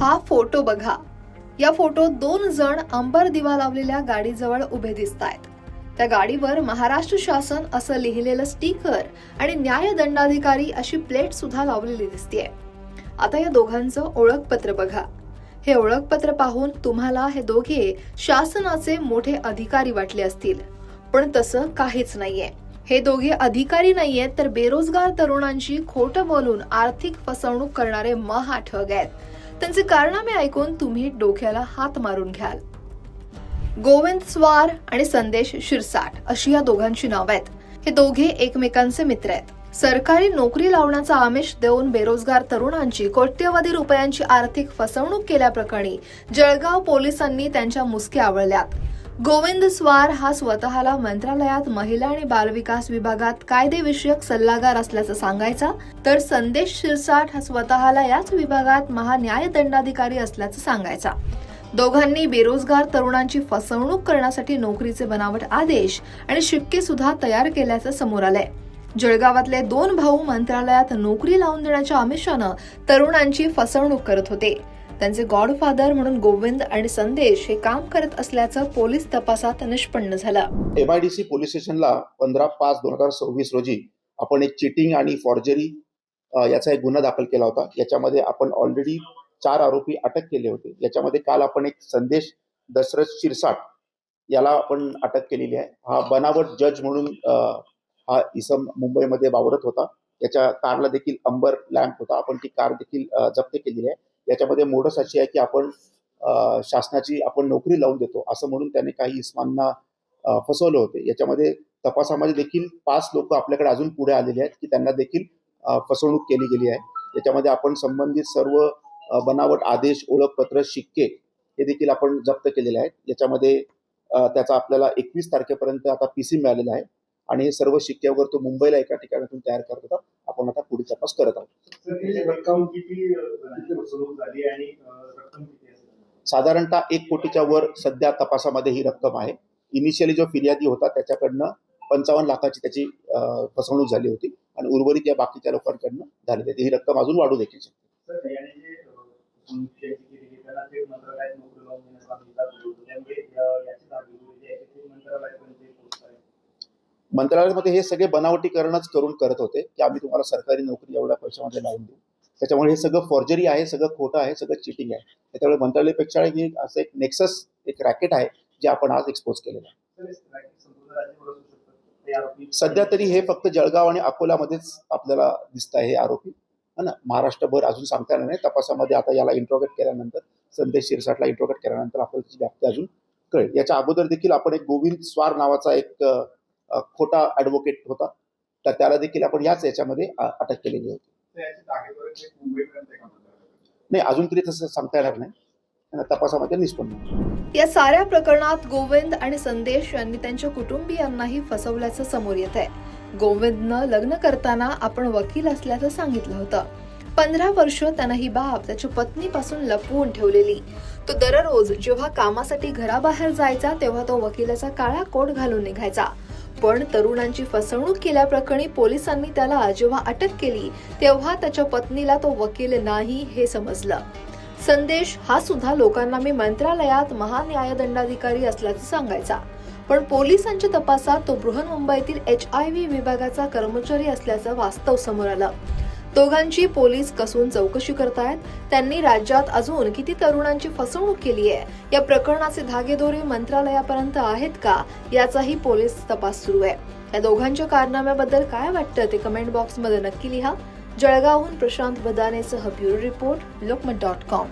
हा फोटो बघा. या फोटोत 2 जण अंबर दिवा लावलेल्या गाडीजवळ उभे दिसतायत. त्या गाडीवर महाराष्ट्र शासन असं लिहिलेलं स्टिकर आणि न्यायदंडाधिकारी अशी प्लेट सुद्धा लावलेली दिसतेय. आता या दोघांचं ओळखपत्र बघा. हे ओळखपत्र पाहून तुम्हाला हे दोघे शासनाचे मोठे अधिकारी वाटले असतील, पण तसं काहीच नाहीये. हे दोघे अधिकारी नाहीयेत, तर बेरोजगार तरुणांची खोटं बोलून आर्थिक फसवणूक करणारे महाठग आहेत. त्यांचे कारनामे ऐकून तुम्ही डोक्याला हात मारून घ्याल. गोविंद स्वार आणि संदेश शिरसाट अशी या दोघांची नावं आहेत. हे दोघे एकमेकांचे मित्र आहेत. सरकारी नोकरी लावण्याचा आमिष देऊन बेरोजगार तरुणांची कोट्यवधी रुपयांची आर्थिक फसवणूक केल्याप्रकरणी जळगाव पोलिसांनी त्यांच्या मुसक्या आवळल्यात. गोविंद स्वार हा स्वतःला मंत्रालयात महिला आणि बालविकास विभागात कायदेविषयक सल्लागार असल्याचं सांगायचा, तर संदेश शिरसाट हा स्वतःला याच विभागात महान्यायदंडाधिकारी असल्याचं सांगायचा. दोघांनी बेरोजगार तरुणांची फसवणूक करण्यासाठी नोकरीचे बनावट आदेश आणि शिक्के सुद्धा तयार केल्याचं समोर आलंय. जळगावातले 2 भाऊ मंत्रालयात नोकरी लावून देण्याच्या आमिषानं तरुणांची फसवणूक करत होते. त्यांचे गॉडफादर म्हणून गोविंद आणि संदेश हे काम करत असल्याचं पोलीस तपासात निष्पन्न झालं. MIDC पोलीस स्टेशनला 15/5/2026 रोजी आपण एक चिटिंग आणि फॉर्जरी याचा एक गुन्हा दाखल केला होता. याच्यामध्ये आपण ऑलरेडी 4 आरोपी अटक केले होते. याच्यामध्ये काल आपण एक संदेश दशरथ शिरसाट याला आपण अटक केलेली आहे. हा बनावट जज म्हणून हा इसम मुंबईमध्ये वावरत होता. याच्या कारला देखील अंबर लॅम्प होता. आपण ती कार देखील जप्त केलेली आहे. याच्यामध्ये मोडस अशी आहे की आपण शासनाची आपण नोकरी लावून देतो असं म्हणून त्याने काही इस्मांना फसवले होते. याच्यामध्ये तपासामध्ये देखील 5 लोक आपल्याकडे अजून पुढे आलेले आहेत की त्यांना देखील फसवणूक केली गेली आहे. याच्यामध्ये आपण संबंधित सर्व बनावट आदेश, ओळखपत्र, शिक्के हे देखील आपण जप्त केलेले आहेत. याच्यामध्ये त्याचा आपल्याला 21 तारखेपर्यंत आता PC मिळालेला आहे आणि हे सर्व शिक्के वगैरे तो मुंबईला एका ठिकाणातून तयार करत होता. आपण आता पुढील तपास करत आहोत. साधारणतः 1 कोटीच्या वर सध्या तपासामध्ये ही रक्कम आहे. इनिशियली जो फिर्यादी होता त्याच्याकडनं 55 लाखाची त्याची फसवणूक झाली होती आणि उर्वरित या बाकीच्या लोकांकडनं झालेली आहे. ही रक्कम अजून वाढू देखील शकते. मंत्रालयामध्ये हे सगळे बनावटीकरणच करत होते की आम्ही तुम्हाला सरकारी नोकरी एवढ्या पैशामध्ये लावून देऊ. त्याच्यामुळे हे सगळं फॉर्जरी आहे, सगळं खोटं आहे, सगळं चिटिंग आहे. त्याच्यामुळे मंत्रालयापेक्षा असं एक नेक्सस, एक रॅकेट आहे जे आपण आज एक्सपोज केलेलं आहे. सध्या तरी हे फक्त जळगाव आणि अकोल्यामध्येच आपल्याला दिसत आहे हे आरोपी ना. महाराष्ट्रभर अजून सांगता येणार नाही. तपासामध्ये आता याला इंट्रोगेट केल्यानंतर, संदेश शिरसाटला इंट्रोगेट केल्यानंतर आपल्याला त्याची व्याप्ती अजून कळेल. याच्या अगोदर देखील आपण एक गोविंद स्वार नावाचा एक खोटा ॲडव्होकेट होता, तर त्याला देखील आपण याच्यामध्ये अटक केलेली होती. नाही, अजून तरी तसं सांगता येणार नाही. तपासामध्ये निष्पन्न. या साऱ्या प्रकरणात गोविंद आणि संदेश यांनी त्यांच्या कुटुंबियांनाही फसवल्याचं समोर येत आहे. गोविंदनं लग्न करताना आपण वकील असल्याचं सांगितलं होतं. 15 वर्ष त्यानं ही बाब त्याच्या पत्नीपासून लपवून ठेवलेली. तो दररोज जेव्हा कामासाठी घराबाहेर जायचा तेव्हा तो वकिलाचा काळा कोट घालून निघायचा. पण तरुणांची फसवणूक केल्याप्रकरणी पोलिसांनी त्याला जेव्हा अटक केली तेव्हा त्याच्या पत्नीला तो वकील नाही हे समजलं. संदेश हा सुद्धा लोकांना मी मंत्रालयात महान्यायदंडाधिकारी असल्याचं सांगायचा, पण पोलिसांच्या तपासात तो बृहन्मुंबईतील HIV विभागाचा कर्मचारी असल्याचं वास्तव समोर आलं. दोघांची पोलीस कसून चौकशी करतायत. त्यांनी राज्यात अजून किती तरुणांची फसवणूक केली आहे, या प्रकरणाचे धागेदोरे मंत्रालयापर्यंत आहेत का, याचाही पोलीस तपास सुरू आहे. या दोघांच्या कारनाम्याबद्दल काय वाटतं ते कमेंट बॉक्समध्ये नक्की लिहा. जळगावहून प्रशांत बदानेसह ब्युरो रिपोर्ट, लोकमत.com.